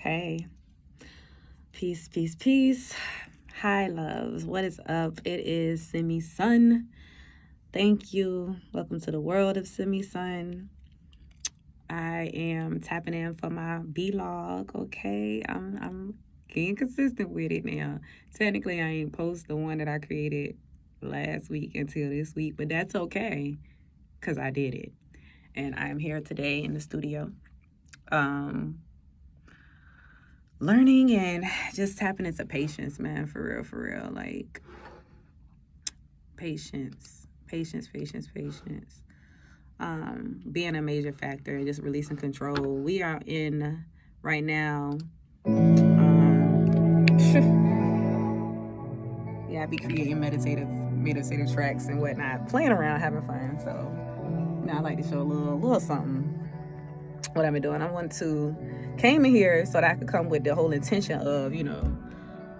Hey, peace, peace, peace. Hi, loves. What is up? It is Simi Sun. Thank you. Welcome to the world of Simi Sun. I am tapping in for my vlog. Okay, I'm getting consistent with it now. Technically, I ain't post the one that I created last week until this week, but that's okay because I did it, and I am here today in the studio. Learning and just tapping into patience, man, for real. Like, patience. Being a major factor and just releasing control. We are in right now. Yeah, I be creating meditative tracks and whatnot, playing around, having fun. So, I like to show a little something. What I've been doing, came in here so that I could come with the whole intention of,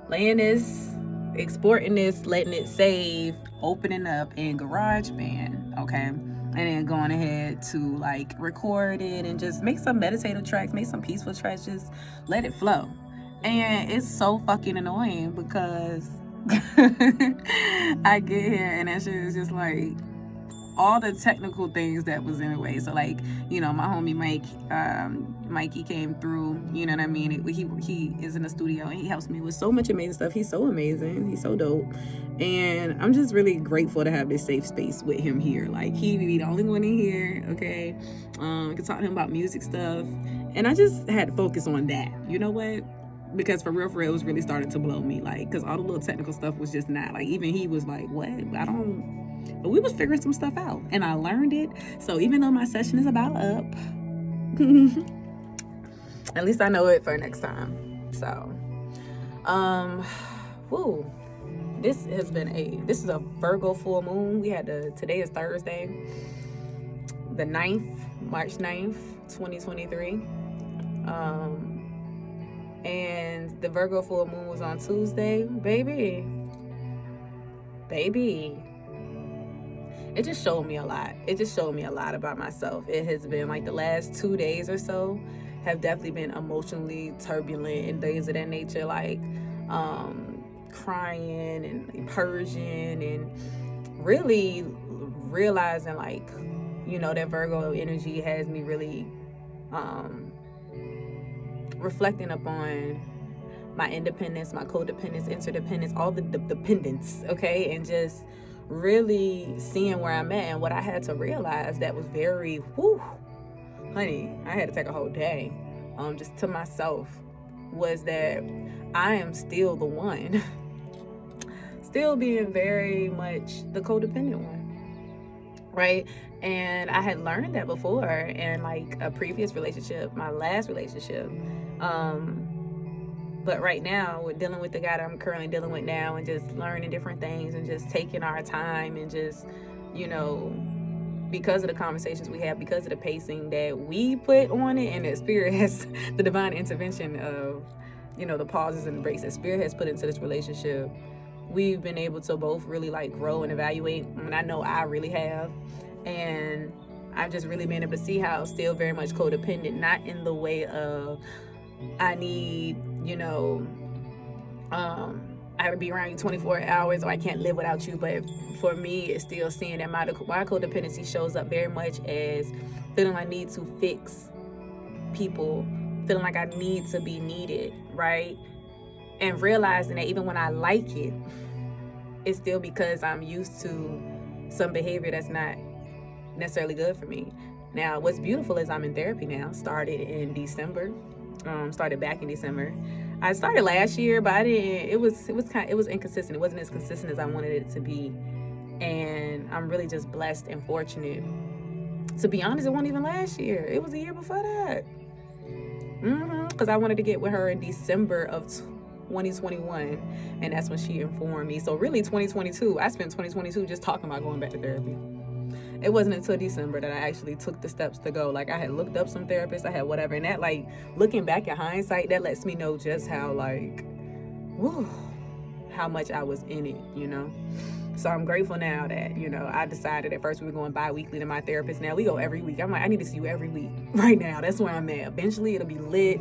laying this, exporting this, letting it save, opening up in GarageBand, okay? And then going ahead to like record it and just make some meditative tracks, make some peaceful tracks, just let it flow. And it's so fucking annoying because I get here and that shit is just like all the technical things that was in the way. So like, my homie Mikey came through, you know what I mean? He is in the studio and he helps me with so much amazing stuff. He's so amazing. He's so dope. And I'm just really grateful to have this safe space with him here. Like, he be the only one in here, okay? I can talk to him about music stuff. And I just had to focus on that. You know what? Because for real, it was really starting to blow me. Like, because all the little technical stuff was just not, like, even he was like, what? But we was figuring some stuff out and I learned it. So even though my session is about up, at least I know it for next time. So, this is a Virgo Full Moon. Today is Thursday, the 9th, March 9th, 2023. And the Virgo Full Moon was on Tuesday. Baby. It just showed me a lot. It just showed me a lot about myself. It has been like the last 2 days or so have definitely been emotionally turbulent and things of that nature, like crying and purging and really realizing, like, that Virgo energy has me really reflecting upon my independence, my codependence, interdependence, all the dependence, okay? And just really seeing where I'm at and what I had to realize that was very, honey, I had to take a whole day just to myself, was that I am still the one, still being very much the codependent one, right? And I had learned that before in like a previous relationship, my last relationship. But right now, we're dealing with the guy that I'm currently dealing with now and just learning different things and just taking our time and just, because of the conversations we have, because of the pacing that we put on it, and that Spirit has, the divine intervention of, the pauses and the breaks that Spirit has put into this relationship, we've been able to both really like grow and evaluate. And I know I really have. And I've just really been able to see how still very much codependent, not in the way of I need, I have to be around you 24 hours or I can't live without you. But for me, it's still seeing that my codependency shows up very much as feeling I need to fix people, feeling like I need to be needed, right? And realizing that even when I like it, it's still because I'm used to some behavior that's not necessarily good for me. Now, what's beautiful is I'm in therapy now. Started back in December. I started last year, but I didn't. It was inconsistent. It wasn't as consistent as I wanted it to be, and I'm really just blessed and fortunate. To be honest, it wasn't even last year. It was a year before that. Because I wanted to get with her in December of 2021, and that's when she informed me. So really, 2022. I spent 2022 just talking about going back to therapy. It wasn't until December that I actually took the steps to go. Like, I had looked up some therapists, I had whatever. And that, like, looking back in hindsight, that lets me know just how how much I was in it. So I'm grateful now that, I decided at first we were going bi-weekly to my therapist. Now we go every week. I'm like, I need to see you every week right now. That's where I'm at. Eventually it'll be lit,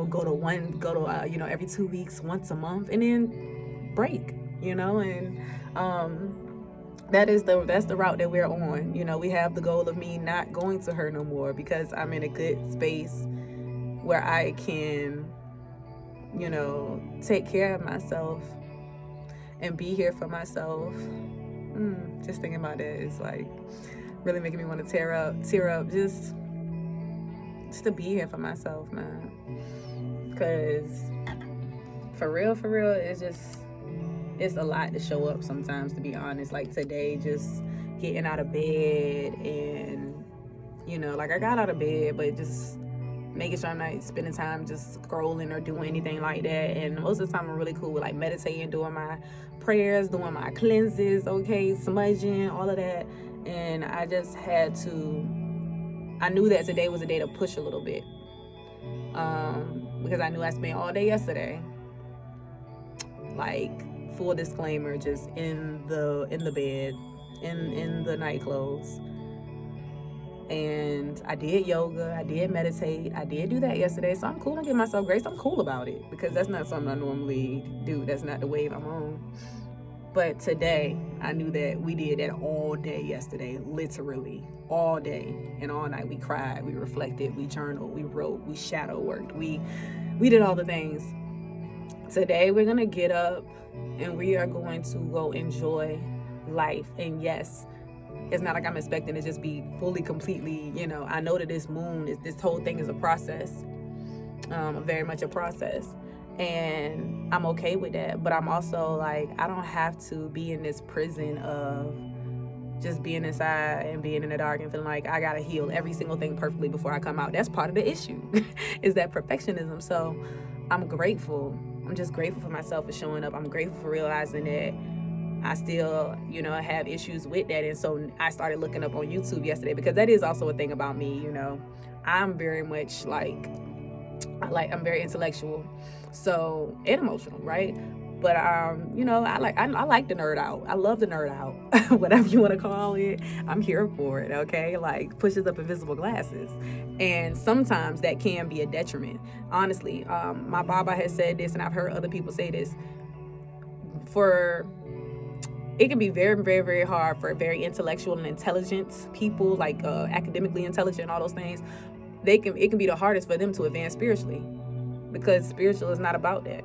go to every 2 weeks, once a month, and then break, and that's the route that we're on. We have the goal of me not going to her no more because I'm in a good space where I can, take care of myself and be here for myself. Just thinking about that is like really making me want to tear up just to be here for myself, man. Because for real, it's a lot to show up sometimes, to be honest. Like today, just getting out of bed and, I got out of bed, but just making sure I'm not spending time just scrolling or doing anything like that. And most of the time I'm really cool with like meditating, doing my prayers, doing my cleanses, smudging, all of that. And I just I knew that today was a day to push a little bit. Because I knew I spent all day yesterday, like, full disclaimer, just in the bed, in the night clothes. And I did yoga, I did meditate, I did do that yesterday. So I'm cool. I give myself grace. I'm cool about it because that's not something I normally do. That's not the wave I'm on. But today, I knew that we did that all day yesterday, literally all day and all night. We cried, we reflected, we journaled, we wrote, we shadow worked, we did all the things. Today, we're gonna get up and we are going to go enjoy life. And yes, it's not like I'm expecting to just be fully, completely, I know that this moon, this whole thing is a process, very much a process. And I'm okay with that. But I'm also like, I don't have to be in this prison of just being inside and being in the dark and feeling like I gotta heal every single thing perfectly before I come out. That's part of the issue, is that perfectionism. So I'm grateful. I'm just grateful for myself for showing up. I'm grateful for realizing that I still, have issues with that. And so I started looking up on YouTube yesterday because that is also a thing about me, I'm very much I'm very intellectual, so, and emotional, right? But I like to nerd out. I love to nerd out, whatever you want to call it. I'm here for it, okay? Like pushes up invisible glasses, and sometimes that can be a detriment. Honestly, my Baba has said this, and I've heard other people say this. It can be very, very, very hard for very intellectual and intelligent people, like academically intelligent and all those things. It can be the hardest for them to advance spiritually, because spiritual is not about that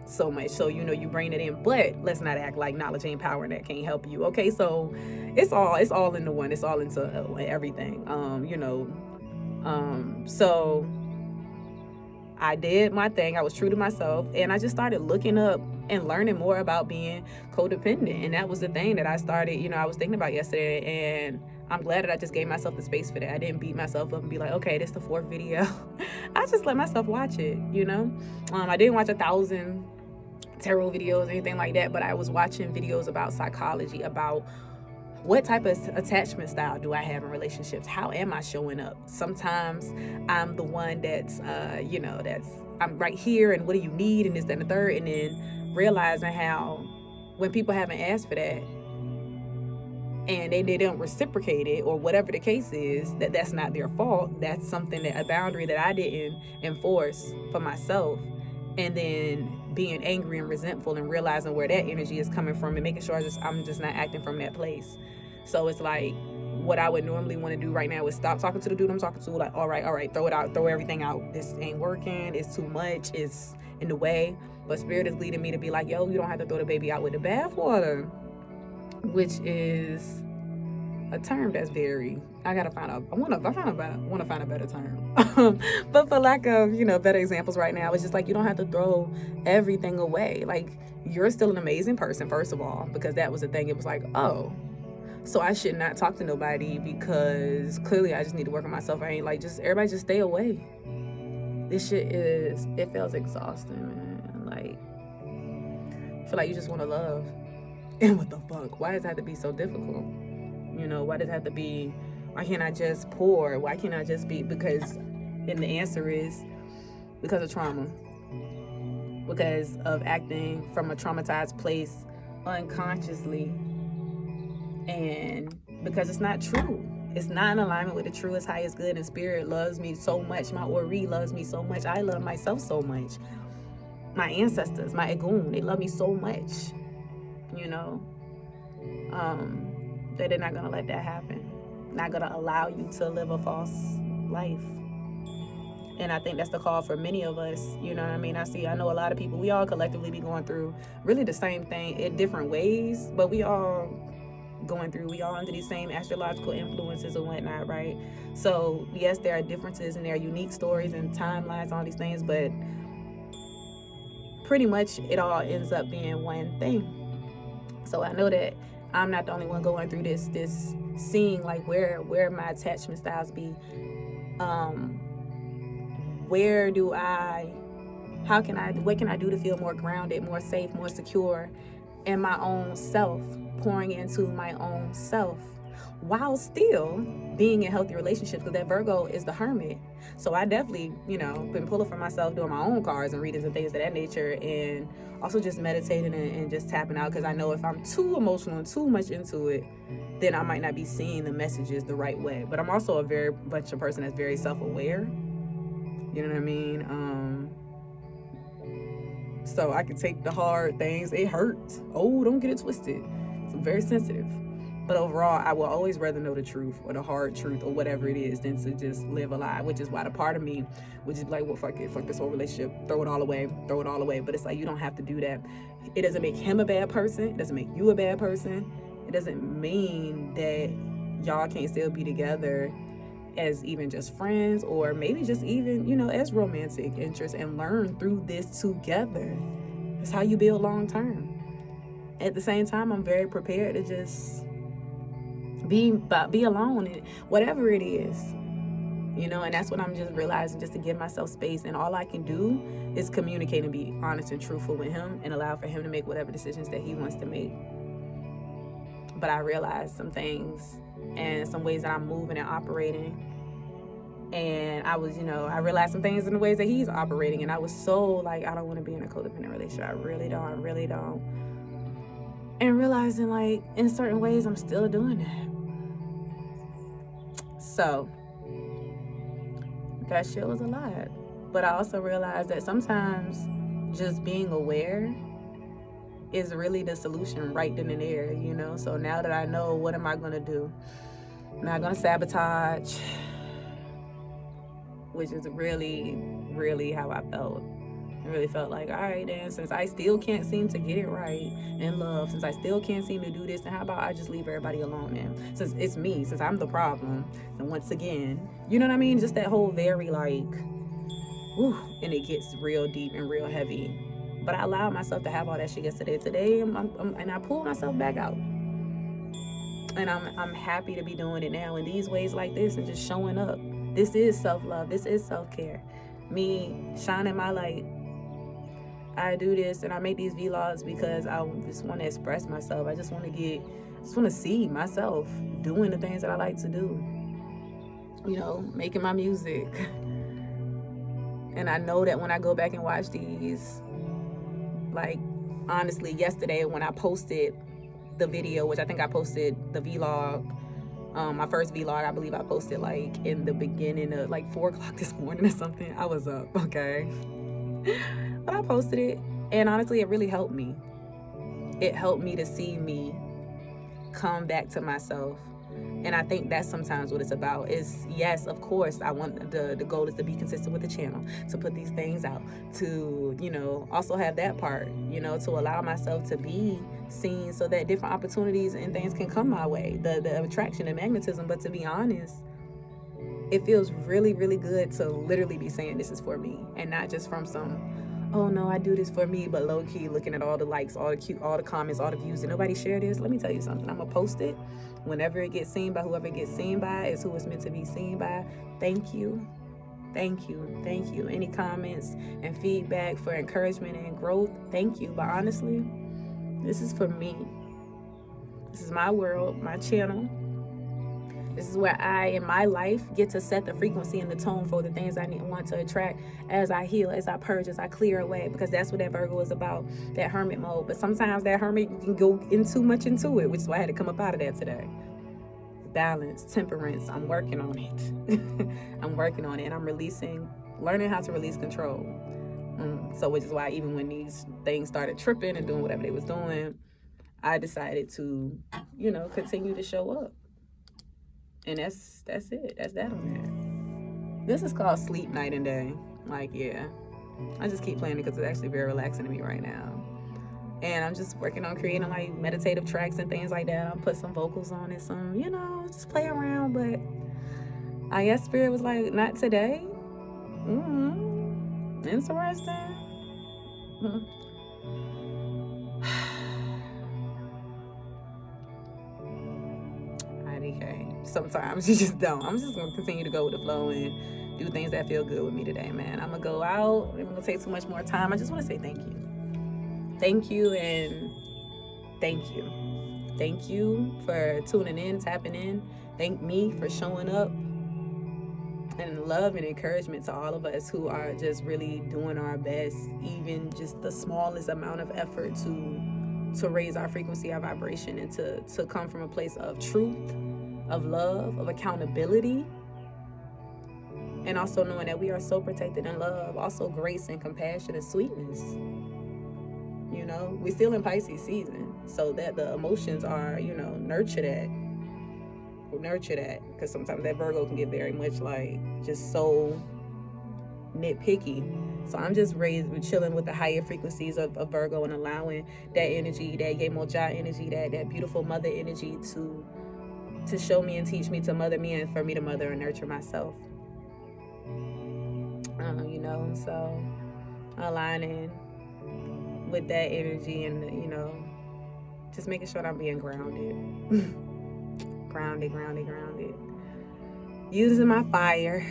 so much. So, you bring it in, but let's not act like knowledge ain't power and that can't help you. Okay, so it's all into one. It's all into everything. So I did my thing. I was true to myself, and I just started looking up and learning more about being codependent. And that was the thing that I started, I was thinking about yesterday, and I'm glad that I just gave myself the space for that. I didn't beat myself up and be like, okay, this is the 4th video. I just let myself watch it, I didn't watch 1,000 tarot videos or anything like that, but I was watching videos about psychology, about what type of attachment style do I have in relationships? How am I showing up? Sometimes I'm the one that's, I'm right here, and what do you need, and this, that, and the third, and then realizing how when people haven't asked for that and they don't reciprocate it, or whatever the case is, that's not their fault. That's something, a boundary that I didn't enforce for myself, and then being angry and resentful and realizing where that energy is coming from and making sure I'm just not acting from that place. So it's like, what I would normally want to do right now is stop talking to the dude I'm talking to, like, all right, throw it out, throw everything out. This ain't working, it's too much, it's in the way. But Spirit is leading me to be like, yo, you don't have to throw the baby out with the bathwater, which is a term that's very, I want to find a better term. But for lack of, better examples right now, it's just like, you don't have to throw everything away. Like, you're still an amazing person, first of all, because that was the thing. It was like, oh, so I should not talk to nobody because clearly I just need to work on myself. I ain't like, everybody just stay away. This shit it feels exhausting, man. Like, I feel like you just want to love. And what the fuck? Why does it have to be so difficult? Why does it have to be, why can't I just pour? Why can't I just be, and the answer is because of trauma. because of acting from a traumatized place unconsciously, and because it's not true. It's not in alignment with the truest, highest good, and spirit loves me so much. My Ori loves me so much. I love myself so much. My ancestors, my Egun, they love me so much, you know, that they're not going to let that happen. Not going to allow you to live a false life. And I think that's the call for many of us. You know what I mean? I know a lot of people, we all collectively be going through really the same thing in different ways, but we all under these same astrological influences and whatnot, right? So yes, there are differences and there are unique stories and timelines, all these things, but pretty much it all ends up being one thing. So I know that I'm not the only one going through this seeing like where my attachment styles be. What can I do to feel more grounded, more safe, more secure in my own self, pouring into my own self, while still being in healthy relationships, because that Virgo is the hermit. So I definitely, been pulling for myself, doing my own cards and readings and things of that nature, and also just meditating and just tapping out, because I know if I'm too emotional and too much into it, then I might not be seeing the messages the right way. But I'm also a very much a person that's very self-aware. You know what I mean? So I can take the hard things. It hurts. Oh, don't get it twisted. I'm very sensitive. But overall, I will always rather know the truth or the hard truth or whatever it is than to just live a lie, which is why the part of me, which is like, well, fuck it, fuck this whole relationship, throw it all away. But it's like, you don't have to do that. It doesn't make him a bad person. It doesn't make you a bad person. It doesn't mean that y'all can't still be together as even just friends, or maybe just even, as romantic interests, and learn through this together. That's how you build long term. At the same time, I'm very prepared to just be alone and whatever it is, and that's what I'm just realizing, just to give myself space. And all I can do is communicate and be honest and truthful with him and allow for him to make whatever decisions that he wants to make. But I realized some things and some ways that I'm moving and operating. And I realized some things in the ways that he's operating. And I was so like, I don't want to be in a codependent relationship. I really don't. And realizing like in certain ways I'm still doing that. So that shit was a lot. But I also realized that sometimes just being aware is really the solution right then and there, So now that I know, what am I going to do? I'm not going to sabotage, which is really, really how I felt. I really felt like, all right, then, since I still can't seem to get it right in love, since I still can't seem to do this, then how about I just leave everybody alone then? Since it's me, since I'm the problem. And once again, you know what I mean? Just that whole very like, whew, and it gets real deep and real heavy. But I allowed myself to have all that shit yesterday. Today, and I pulled myself back out. And I'm happy to be doing it now in these ways like this and just showing up. This is self-love. This is self-care. Me shining my light. I do this and I make these vlogs because I just want to express myself. I just want to see myself doing the things that I like to do. Making my music. And I know that when I go back and watch these, like, honestly, yesterday when I posted the video, which I think I posted the vlog, my first vlog, I believe I posted like in the beginning of like 4 o'clock this morning or something. I was up, okay? But I posted it, and honestly, it really helped me. It helped me to see me come back to myself. And I think that's sometimes what it's about. Is, yes, of course, I want the goal is to be consistent with the channel, to put these things out, to, also have that part, to allow myself to be seen so that different opportunities and things can come my way, the attraction and magnetism. But to be honest, it feels really, really good to literally be saying this is for me, and not just from some, oh no, I do this for me, but low key looking at all the likes, all the comments, all the views. Did nobody share this? Let me tell you something. I'm gonna post it. Whenever it gets seen by whoever it gets seen by is who it's meant to be seen by. Thank you. Any comments and feedback for encouragement and growth, thank you. But honestly, this is for me. This is my world, my channel. This is where I, in my life, get to set the frequency and the tone for the things I want to attract as I heal, as I purge, as I clear away, because that's what that Virgo is about, that hermit mode. But sometimes that hermit can go in too much into it, which is why I had to come up out of that today. Balance, temperance, I'm working on it. I'm working on it, and I'm learning how to release control. So which is why even when these things started tripping and doing whatever they was doing, I decided to, continue to show up. And that's it. That's that on there. This is called Sleep Night and Day. Like, yeah. I just keep playing it because it's actually very relaxing to me right now. And I'm just working on creating like meditative tracks and things like that. I'll put some vocals on it, some, just play around. But I guess Spirit was like, not today. Interesting. IDK. Sometimes you just don't. I'm just gonna continue to go with the flow and do things that feel good with me today, man. I'm gonna go out. I'm gonna take too much more time. I just want to say thank you. Thank you and thank you. Thank you for tuning in, tapping in. Thank me for showing up. And love and encouragement to all of us who are just really doing our best, even just the smallest amount of effort to raise our frequency, our vibration, and to come from a place of truth, of love, of accountability, and also knowing that we are so protected in love, also grace and compassion and sweetness. We're still in Pisces season, so that the emotions are, nurture that, because sometimes that Virgo can get very much like just so nitpicky. So I'm just chilling with the higher frequencies of Virgo and allowing that energy, that Yemoja energy, that beautiful mother energy to show me and teach me, to mother me, and for me to mother and nurture myself. So aligning with that energy and, just making sure that I'm being grounded. grounded. Using my fire,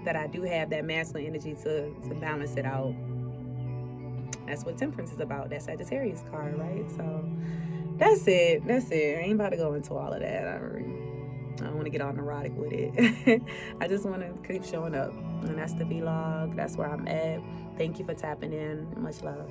that I do have that masculine energy to balance it out. That's what temperance is about. That Sagittarius card, right? So that's it. I ain't about to go into all of that. I don't want to get all neurotic with it. I just want to keep showing up. And that's the vlog. That's where I'm at. Thank you for tapping in. Much love.